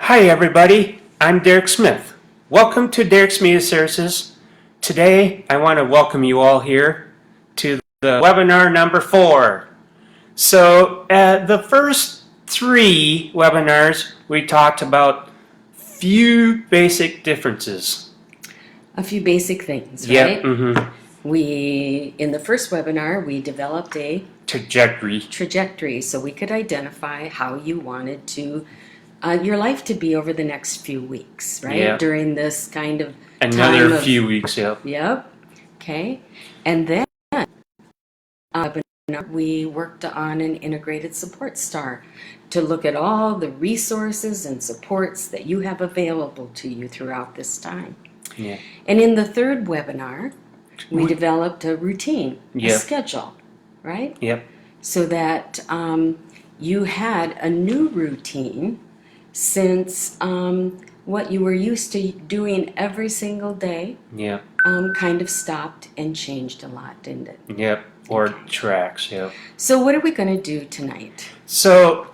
Hi everybody, I'm Derek Smith. Welcome to Derek's Media Services. Today I want to welcome you all here to the webinar number 4. So the first 3 webinars we talked about few basic differences. A few basic things, Yep. right? In the first webinar, we developed a Trajectory. so we could identify how you wanted your life to be over the next few weeks, right? Yeah. During this kind of Another time few weeks, yep. Yep. Okay. And then we worked on an integrated support star to look at all the resources and supports that you have available to you throughout this time. Yeah. And in the third webinar, we developed a routine, a Yep. schedule, right? Yep. So that you had a new routine since what you were used to doing every single day Yep. kind of stopped and changed a lot, didn't it? Yep. Or Okay. tracks, yep. So what are we going to do tonight? So,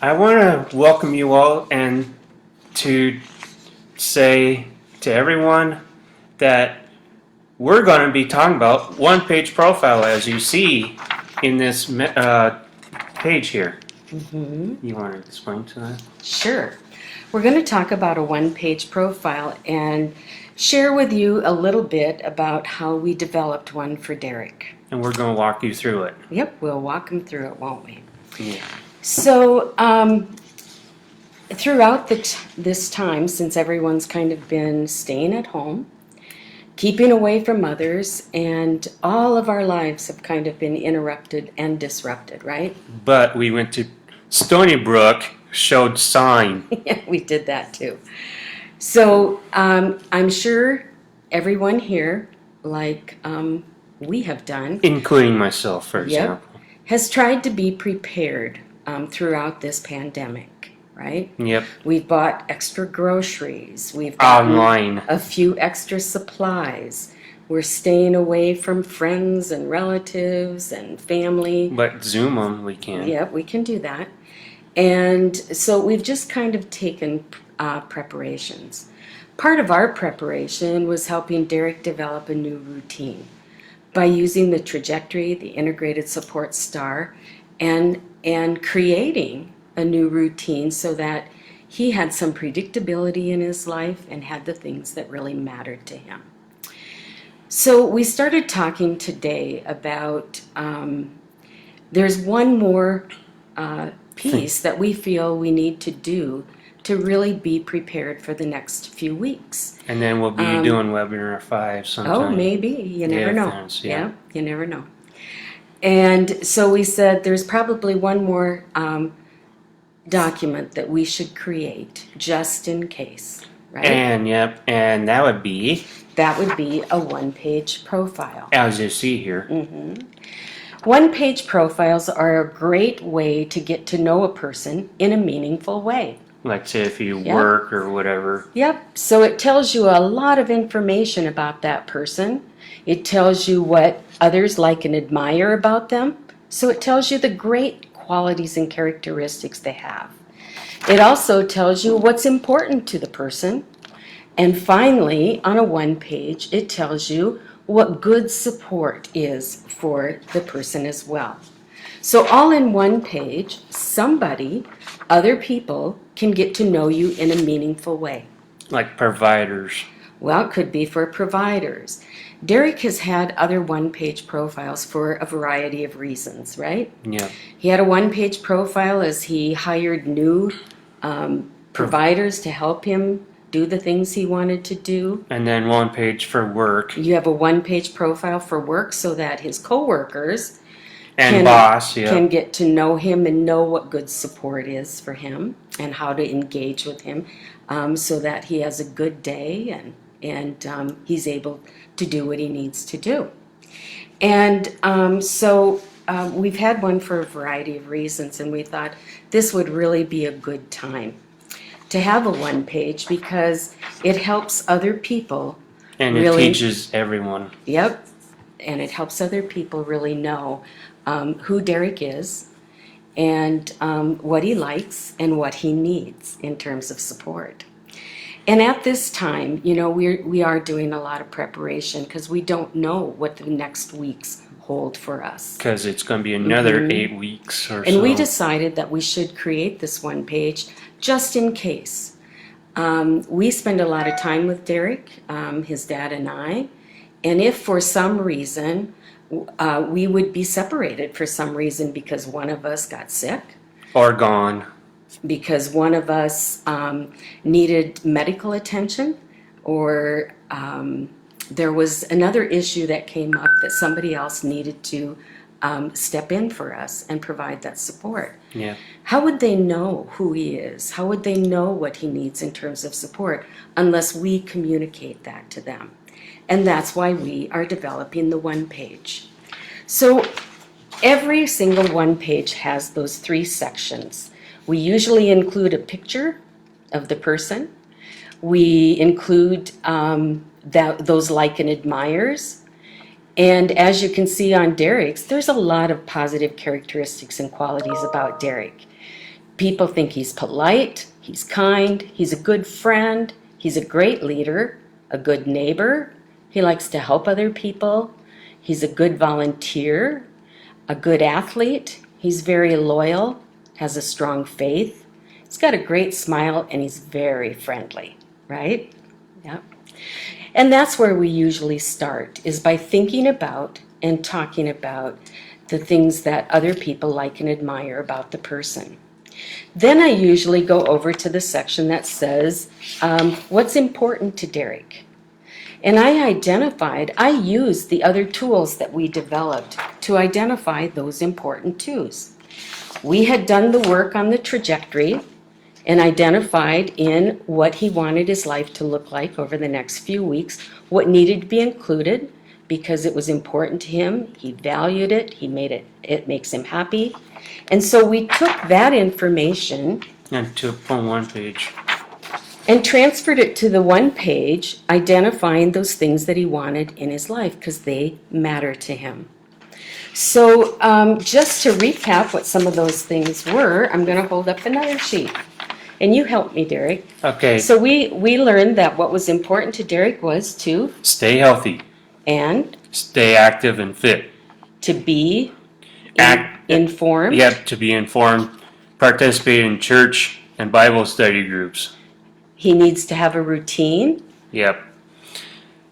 I want to welcome you all and to say to everyone that we're going to be talking about one-page profile, as you see in this page here. You want to explain to that? Sure. We're going to talk about a one-page profile and share with you a little bit about how we developed one for Derek. And we're going to walk you through it. Yep, we'll walk him through it, won't we? Yeah. So, throughout this time, since everyone's kind of been staying at home, keeping away from others, and all of our lives have kind of been interrupted and disrupted, right? But we went to Stony Brook, showed sign. Yeah, we did that too. So, I'm sure everyone here, like we have done, Including myself, for example. has tried to be prepared throughout this pandemic, right? Yep. We've bought extra groceries. We've gotten Online. a few extra supplies. We're staying away from friends and relatives and family. But Zoom them, we can. Yep, we can do that. And so we've just kind of taken preparations. Part of our preparation was helping Derek develop a new routine by using the trajectory, the integrated support star, and creating a new routine so that he had some predictability in his life and had the things that really mattered to him. So we started talking today about there's one more piece that we feel we need to do to really be prepared for the next few weeks. And then we'll be doing webinar 5 sometime. Oh, maybe. You never know. Thanks, yeah. You never know. And so we said there's probably one more document that we should create just in case, right? And and that would be, That would be a one-page profile. as you see here. One-page profiles are a great way to get to know a person in a meaningful way. Like say if you Yeah. work or whatever. Yep, so it tells you a lot of information about that person. It tells you what others like and admire about them. So it tells you the great qualities and characteristics they have. It also tells you what's important to the person. And finally, on a one page, it tells you what good support is for the person as well. So all in one page, other people can get to know you in a meaningful way. Like providers. Well, it could be for providers. Derek has had other one-page profiles for a variety of reasons, right? Yeah. He had a one-page profile as he hired new providers to help him do the things he wanted to do. And then one page for work. You have a one-page profile for work so that his coworkers And boss, yeah. can get to know him and know what good support is for him and how to engage with him so that he has a good day and he's able to do what he needs to do. And so we've had one for a variety of reasons, and we thought this would really be a good time to have a one page because it helps other people. And it teaches everyone. Yep. And it helps other people really know who Derek is and what he likes and what he needs in terms of support. And at this time, you know, we are doing a lot of preparation because we don't know what the next weeks hold for us. Because it's going to be another 8 weeks or so. And we decided that we should create this one page just in case. We spend a lot of time with Derek, his dad and I, and if for some reason we would be separated for some reason because one of us got sick, Or gone. because one of us needed medical attention, or there was another issue that came up that somebody else needed to step in for us and provide that support. Yeah. How would they know who he is? How would they know what he needs in terms of support unless we communicate that to them? And that's why we are developing the one page. So every single one page has those 3 sections. We usually include a picture of the person. We include those like and admires. And as you can see on Derek's, there's a lot of positive characteristics and qualities about Derek. People think he's polite, he's kind, he's a good friend, he's a great leader, a good neighbor, he likes to help other people, he's a good volunteer, a good athlete, he's very loyal, has a strong faith, he's got a great smile, and he's very friendly, right? Yeah. And that's where we usually start, is by thinking about and talking about the things that other people like and admire about the person. Then I usually go over to the section that says, what's important to Derek? And I used the other tools that we developed to identify those important twos. We had done the work on the trajectory and identified in what he wanted his life to look like over the next few weeks, what needed to be included because it was important to him, he valued it, it makes him happy. And so we took that information And to on one page. and transferred it to the one page, identifying those things that he wanted in his life because they matter to him. So just to recap what some of those things were, I'm going to hold up another sheet. And you help me, Derek. Okay. So we learned that what was important to Derek was to, Stay healthy. and Stay active and fit. to be informed. Yep, to be informed. Participate in church and Bible study groups. He needs to have a routine. Yep.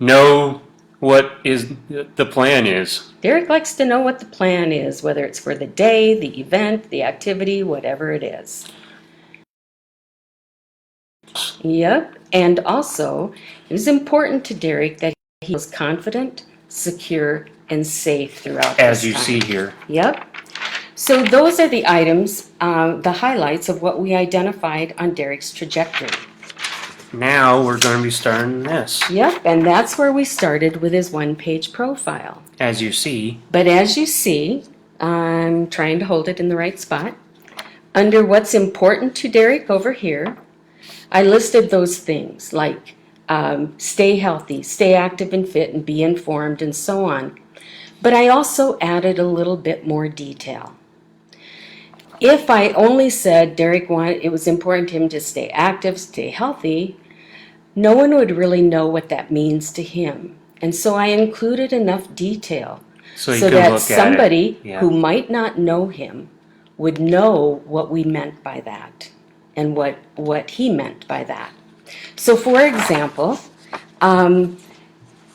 Know what is the plan is. Derek likes to know what the plan is, whether it's for the day, the event, the activity, whatever it is. Yep. And also, it was important to Derek that he was confident, secure, and safe throughout As this you time. see here. Yep. So those are the items, the highlights of what we identified on Derek's trajectory. Now we're going to be starting this. Yep, and that's where we started with his one-page profile. As you see, But as you see, I'm trying to hold it in the right spot. Under what's important to Derek over here, I listed those things like stay healthy, stay active and fit, and be informed, and so on. But I also added a little bit more detail. If I only said it was important to him to stay active, stay healthy, no one would really know what that means to him. And so I included enough detail so you so can that look somebody at it. Yeah. who might not know him would know what we meant by that and what he meant by that. So for example,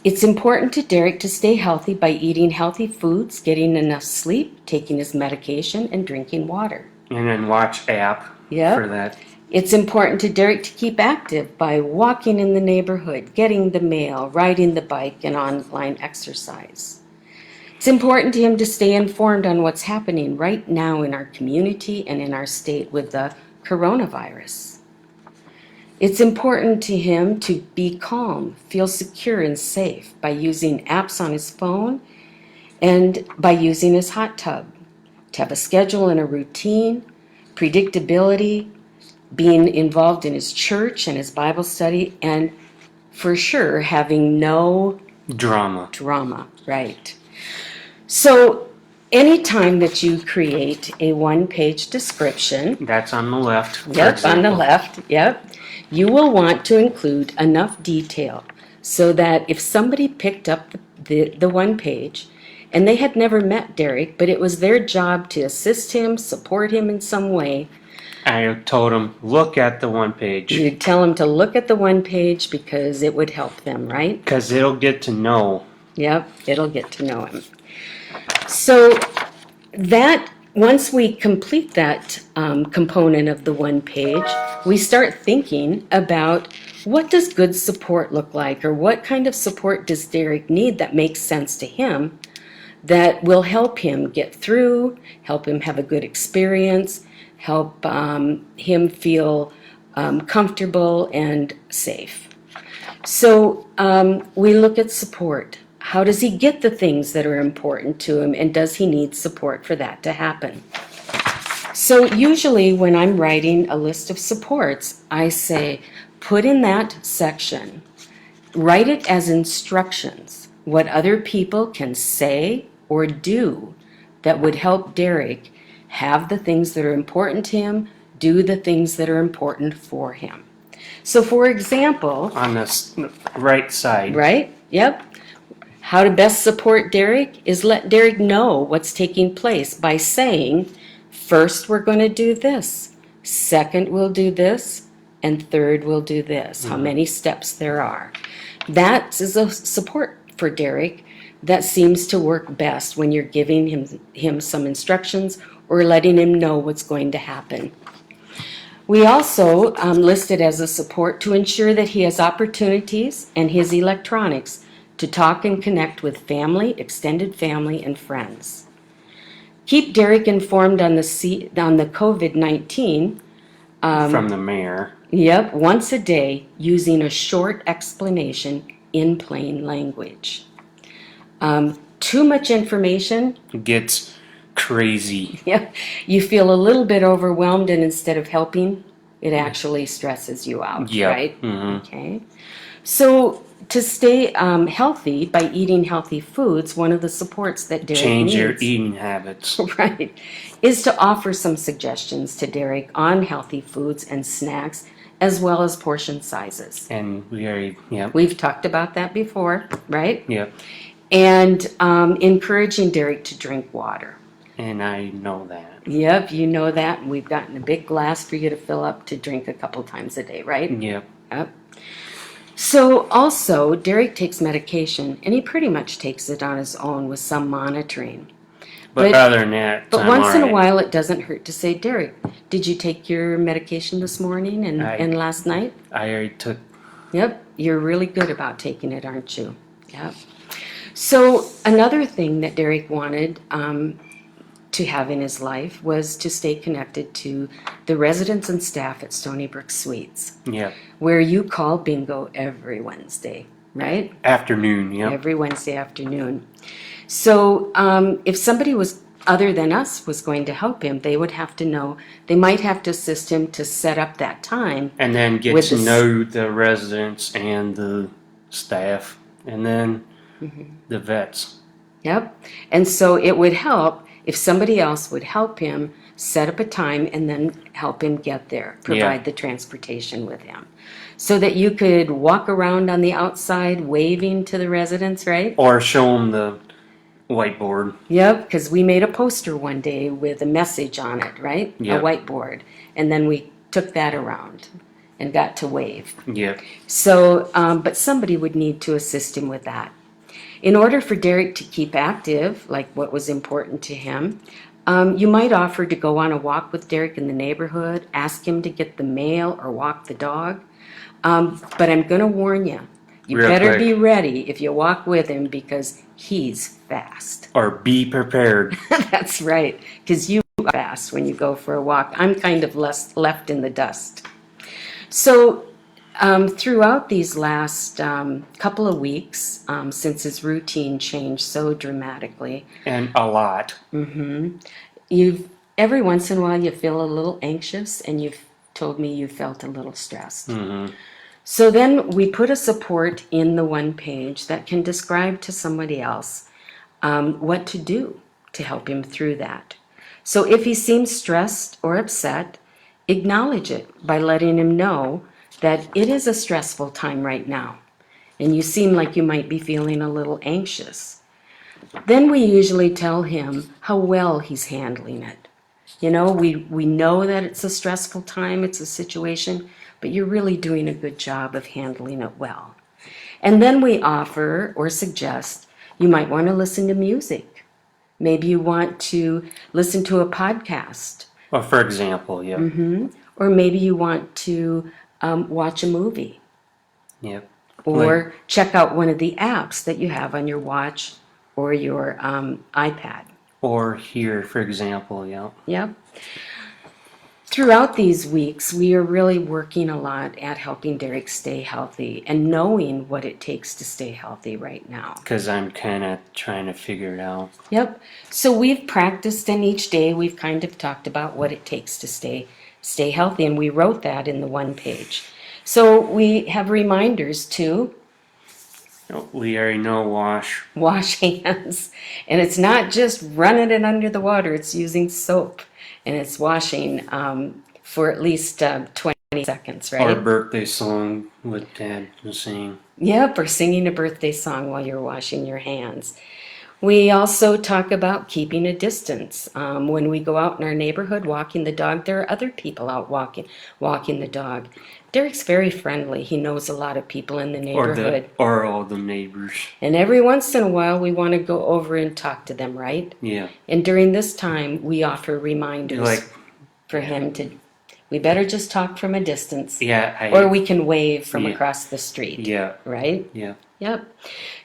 it's important to Derek to stay healthy by eating healthy foods, getting enough sleep, taking his medication, and drinking water. And then watch app Yep. for that. It's important to Derek to keep active by walking in the neighborhood, getting the mail, riding the bike, and online exercise. It's important to him to stay informed on what's happening right now in our community and in our state with the coronavirus. It's important to him to be calm, feel secure and safe by using apps on his phone and by using his hot tub, to have a schedule and a routine, predictability, being involved in his church and his Bible study, and for sure having no Drama. drama, right? So anytime that you create a one-page description, That's on the left. for yep, on the example. left, yep, you will want to include enough detail so that if somebody picked up the one page and they had never met Derek, but it was their job to assist him, support him in some way, I told him, look at the one page. you'd tell them to look at the one page because it would help them, right? Because it'll get to know. Yep, it'll get to know him. So that once we complete that component of the one page, we start thinking about what does good support look like, or what kind of support does Derek need that makes sense to him, that will help him get through, help him have a good experience, help him feel comfortable and safe. So we look at support. How does he get the things that are important to him, and does he need support for that to happen? So usually when I'm writing a list of supports, I say, put in that section, write it as instructions, what other people can say or do that would help Derek have the things that are important to him, do the things that are important for him. So for example, On the right side. right? Yep. How to best support Derek is let Derek know what's taking place by saying, first we're going to do this, second we'll do this, and third we'll do this, how many steps there are. That is a support for Derek that seems to work best when you're giving him some instructions or letting him know what's going to happen. We also list it as a support to ensure that he has opportunities and his electronics to talk and connect with family, extended family, and friends. Keep Derek informed on the COVID-19. From the mayor. Yep, once a day using a short explanation in plain language. Too much information, Gets crazy. yeah, you feel a little bit overwhelmed, and instead of helping, it actually stresses you out, Yep. right? Mhm. Okay. So to stay healthy by eating healthy foods, one of the supports that Derek Change your needs, eating habits. right, is to offer some suggestions to Derek on healthy foods and snacks, as well as portion sizes. And we already, yep. We've talked about that before, right? Yep. And encouraging Derek to drink water. And I know that. Yep, you know that. We've gotten a big glass for you to fill up to drink a couple times a day, right? Yep. Yep. So also, Derek takes medication, and he pretty much takes it on his own with some monitoring. But But- other than that, But I'm once in a alright. while, it doesn't hurt to say, Derek, did you take your medication this morning and last night? I already took. Yep, you're really good about taking it, aren't you? Yep. So another thing that Derek wanted to have in his life was to stay connected to the residents and staff at Stony Brook Suites, Yep. where you call bingo every Wednesday, right? Afternoon. Yep. Every Wednesday afternoon. So if somebody was other than us was going to help him, they would have to know, they might have to assist him to set up that time. And then get With to the know the residents and the staff, and then Mm-hmm. the vets. Yep. And so it would help if somebody else would help him set up a time and then help him get there, provide the transportation with him. So that you could walk around on the outside waving to the residents, right? Or show them the whiteboard. Yep, because we made a poster one day with a message on it, right? Yep. A whiteboard. And then we took that around and got to wave. Yep. So, but somebody would need to assist him with that. In order for Derek to keep active, like what was important to him, you might offer to go on a walk with Derek in the neighborhood, ask him to get the mail or walk the dog. But I'm going to warn you, you Real better quick. be ready if you walk with him because he's fast. Or be prepared. That's right, because you are fast when you go for a walk. I'm kind of left in the dust. So throughout these last couple of weeks, since his routine changed so dramatically, And a lot. you've every once in a while you feel a little anxious, and you've told me you felt a little stressed. Mm-hmm. So then we put a support in the one page that can describe to somebody else what to do to help him through that. So if he seems stressed or upset, acknowledge it by letting him know that it is a stressful time right now, and you seem like you might be feeling a little anxious. Then we usually tell him how well he's handling it. You know, we know that it's a stressful time, it's a situation, but you're really doing a good job of handling it well. And then we offer or suggest you might want to listen to music. Maybe you want to listen to a podcast. Well, for example, yeah. Or maybe you want to watch a movie. Yep. Or check out one of the apps that you have on your watch or your iPad. Or here, for example, yeah. Yep. Throughout these weeks, we are really working a lot at helping Derek stay healthy and knowing what it takes to stay healthy right now. Because I'm kind of trying to figure it out. Yep. So we've practiced, and each day we've kind of talked about what it takes to stay healthy, and we wrote that in the one page. So we have reminders to We already know wash hands, and it's not just running it under the water, it's using soap, and it's washing for at least 20 seconds, right? Or birthday song with Dad was singing. Yep, or singing a birthday song while you're washing your hands. We also talk about keeping a distance. When we go out in our neighborhood walking the dog, there are other people out walking the dog. Derek's very friendly. He knows a lot of people in the neighborhood. Or all the neighbors. And every once in a while, we want to go over and talk to them, right? Yeah. And during this time, we offer reminders for him to, we better just talk from a distance. Yeah. Or we can wave from across the street. Yeah. Right? Yeah. Yep.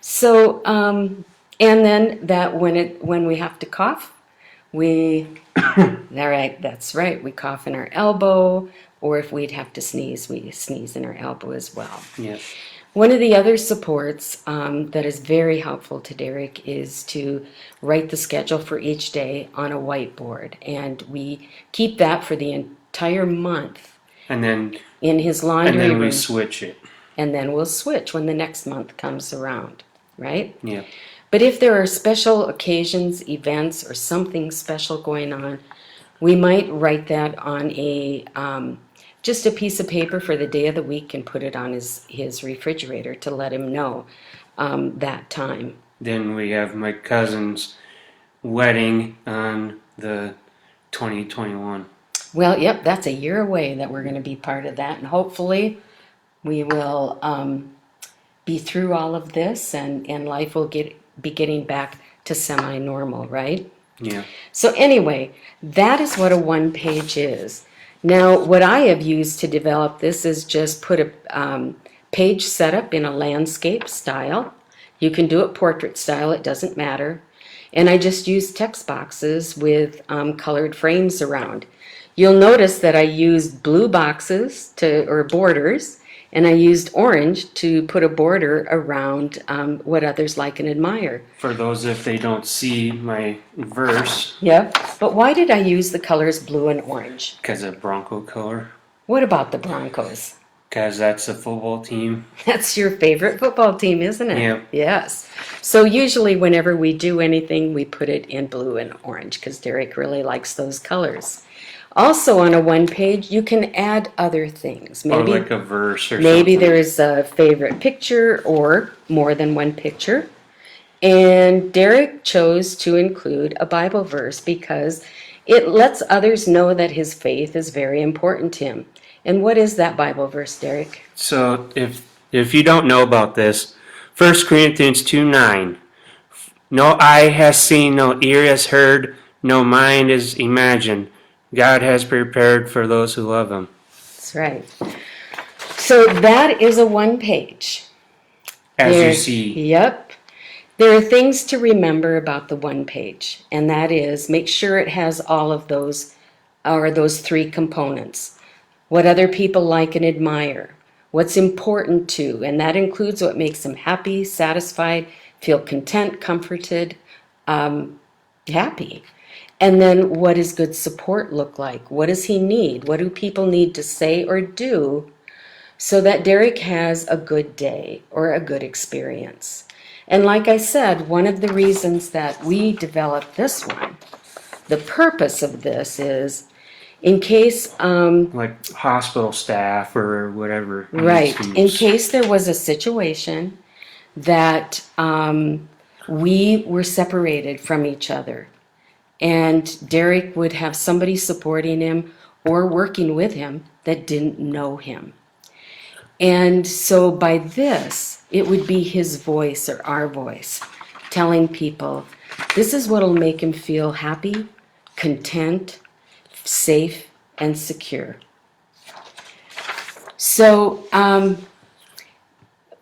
So, and then that when we have to cough, that's right, we cough in our elbow, or if we'd have to sneeze, we sneeze in our elbow as well. Yeah. One of the other supports that is very helpful to Derek is to write the schedule for each day on a whiteboard, and we keep that for the entire month. And then in his laundry room. And then we switch it. And then we'll switch when the next month comes around, right? Yeah. But if there are special occasions, events, or something special going on, we might write that on just a piece of paper for the day of the week and put it on his refrigerator to let him know that time. Then we have my cousin's wedding on the 2021. Well, yep, that's a year away that we're going to be part of that, and hopefully we will be through all of this, and life will be getting back to semi-normal, right? Yeah. So anyway, that is what a one page is. Now, what I have used to develop this is just put a page setup in a landscape style. You can do it portrait style, it doesn't matter. And I just use text boxes with colored frames around. You'll notice that I used blue boxes or borders, and I used orange to put a border around what others like and admire. For those if they don't see my verse. Yep. But why did I use the colors blue and orange? Because of Bronco color. What about the Broncos? Because that's a football team. That's your favorite football team, isn't it? Yeah. Yes. So usually whenever we do anything, we put it in blue and orange because Derek really likes those colors. Also on a one page, you can add other things. Maybe, or like a verse or maybe something. there is a favorite picture or more than one picture. And Derek chose to include a Bible verse because it lets others know that his faith is very important to him. And what is that Bible verse, Derek? So if you don't know about this, 1 Corinthians 2:9. No eye has seen, no ear has heard, no mind has imagined. God has prepared for those who love Him. That's right. So that is a one page. As you see. Yep. There are things to remember about the one page, and that is make sure it has all of those, or those three components. What other people like and admire, what's important to, and that includes what makes them happy, satisfied, feel content, comforted, happy. And then what does good support look like? What does he need? What do people need to say or do so that Derek has a good day or a good experience? And like I said, one of the reasons that we developed this one, the purpose of this is in case, Like hospital staff or whatever. right, needs to in use. case there was a situation that we were separated from each other and Derek would have somebody supporting him or working with him that didn't know him. And so by this, it would be his voice or our voice telling people, this is what will make him feel happy, content, safe, and secure. So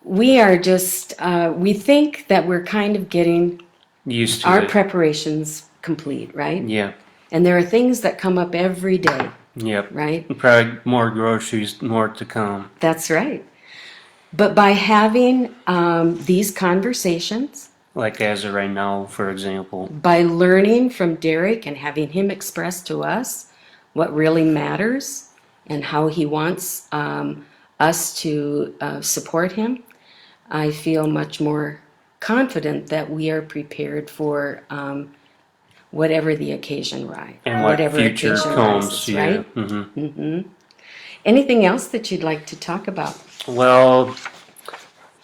we are just, we think that we're kind of getting Used to our it. preparations complete, right? Yeah. And there are things that come up every day, Yep. right? Probably more groceries, more to come. That's right. But by having these conversations, Like as of right now, for example. by learning from Derek and having him express to us what really matters and how he wants us to support him, I feel much more confident that we are prepared for whatever the occasion, right? And what whatever future occasion comes, rises, yeah. right? Hmm. Anything else that you'd like to talk about? Well,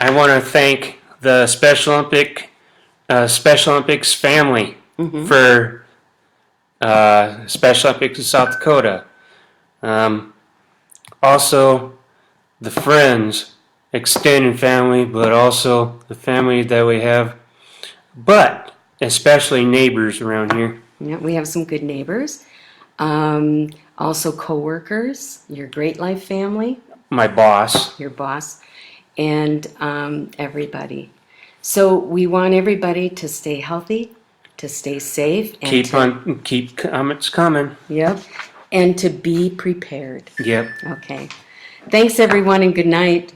I want to thank the Special Olympics family for Special Olympics in South Dakota. Also, the friends, extended family, but also the family that we have, but especially neighbors around here. Yeah, we have some good neighbors. Also coworkers, your Great Life family, My boss. your boss, and everybody. So we want everybody to stay healthy, to stay safe, and Keep comments coming. Yep, and to be prepared. Yep. Okay. Thanks everyone and good night.